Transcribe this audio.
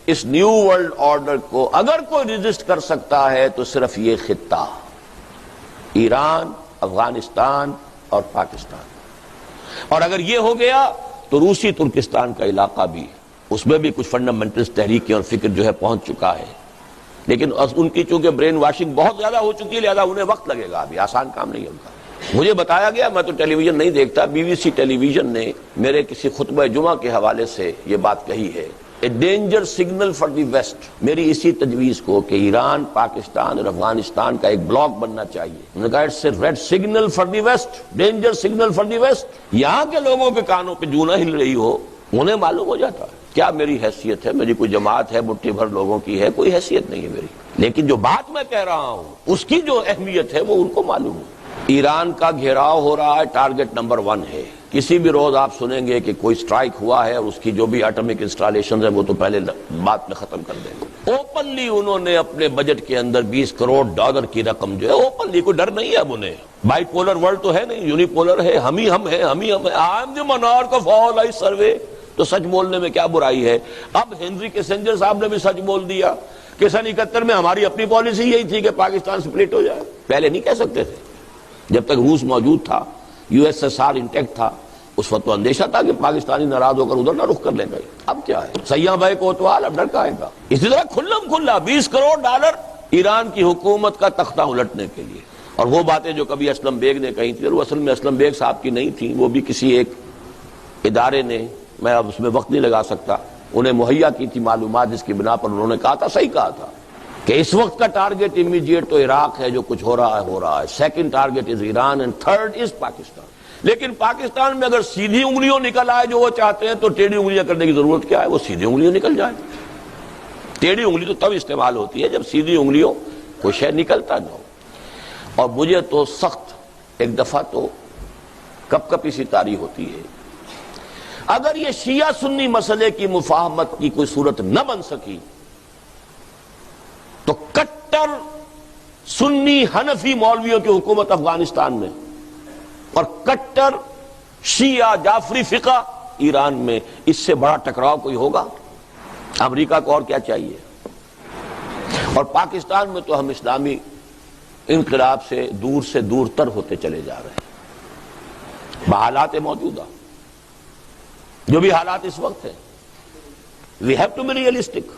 اس new world order کو اگر کوئی ریزسٹ کر سکتا ہے تو صرف یہ خطہ، ایران، افغانستان اور پاکستان. اور اگر یہ ہو گیا تو روسی ترکستان کا علاقہ بھی، اس میں بھی کچھ فنڈامنٹلسٹ تحریکیں اور فکر جو ہے پہنچ چکا ہے، لیکن ان کی چونکہ برین واشنگ بہت زیادہ ہو چکی ہے لہذا انہیں وقت لگے گا، ابھی آسان کام نہیں ہے ان کا. مجھے بتایا گیا، میں تو ٹیلی ویژن نہیں دیکھتا، بی بی سی ٹیلی ویژن نے میرے کسی خطبہ جمعہ کے حوالے سے یہ بات کہی ہے، a danger signal for the West, میری اسی تجویز کو کہ ایران، پاکستان اور افغانستان کا ایک بلاک بننا چاہیے. انہوں نے کہا it's a red signal for the West, danger signal for the West. یہاں کے لوگوں کے کانوں پہ جوں نہ ہل رہی ہو انہیں معلوم ہو جاتا ہے کیا میری حیثیت ہے، میری کوئی جماعت ہے مٹھی بھر لوگوں کی ہے، کوئی حیثیت نہیں ہے میری، لیکن جو بات میں کہہ رہا ہوں اس کی جو اہمیت ہے وہ ان کو معلوم ہے. ایران کا گھیراؤ ہو رہا ہے، ٹارگٹ نمبر 1 ہے. کسی بھی روز آپ سنیں گے کہ کوئی سٹرائک ہوا ہے اور اس کی جو بھی ایٹمک انسٹالیشنز ہیں وہ تو پہلے بات میں ختم کر دیں گے. اوپنلی انہوں نے اپنے بجٹ کے اندر $20 کروڑ کی رقم جو ہے اوپنلی، کوئی ڈر نہیں ہے اب انہیں. بائی پولر ورلڈ تو ہے نہیں، یونی پولر ہے، ہم ہی ہیں. I am the monarch of all I survey. تو سچ بولنے میں کیا برائی ہے؟ اب ہنری کیسنجر صاحب نے بھی سچ بول دیا کہ سن 71 میں ہماری اپنی پالیسی یہی تھی کہ پاکستان سپلٹ ہو جائے. پہلے نہیں کہہ سکتے تھے، جب تک روس موجود تھا، USSR انٹیکٹ تھا، اس وقت تو اندیشہ تھا کہ پاکستانی ناراض ہو کر ادھر نہ رخ کر لیں گے. اب کیا ہے، سیاں بھائی کوتوال، اب ڈر کا آئے گا. اسی طرح کھلم کھلا $20 کروڑ ایران کی حکومت کا تختہ الٹنے کے لیے. اور وہ باتیں جو کبھی اسلم بیگ نے کہی تھی، وہ اصل میں اسلم بیگ صاحب کی نہیں تھیں، وہ بھی کسی ایک ادارے نے، میں اب اس میں وقت نہیں لگا سکتا، انہیں مہیا کی تھی معلومات جس کی بنا پر انہوں نے کہا تھا، صحیح کہا تھا کہ اس وقت کا ٹارگٹ امیڈیٹ تو عراق ہے، جو کچھ ہو رہا ہے. Second target is Iran and third is Pakistan. لیکن پاکستان میں اگر سیدھی انگلیوں نکل آئے جو وہ چاہتے ہیں تو ٹیڑھی انگلیاں کرنے کی ضرورت کیا ہے؟ وہ سیدھی انگلیوں نکل جائے. ٹیڑھی انگلی تو تب استعمال ہوتی ہے جب سیدھی انگلیوں کوئی شے نکلتا نہ ہو. اور مجھے تو سخت ایک دفعہ تو کپ کپی سی طاری ہوتی ہے، اگر یہ شیعہ سنی مسئلے کی مفاہمت کی کوئی صورت نہ بن سکی تو کٹر سنی حنفی مولویوں کی حکومت افغانستان میں اور کٹر شیعہ جعفری فقہ ایران میں، اس سے بڑا ٹکراؤ کوئی ہوگا؟ امریکہ کو اور کیا چاہیے؟ اور پاکستان میں تو ہم اسلامی انقلاب سے دور تر ہوتے چلے جا رہے ہیں بحالات موجودہ، جو بھی حالات اس وقت ہیں. We have to be realistic.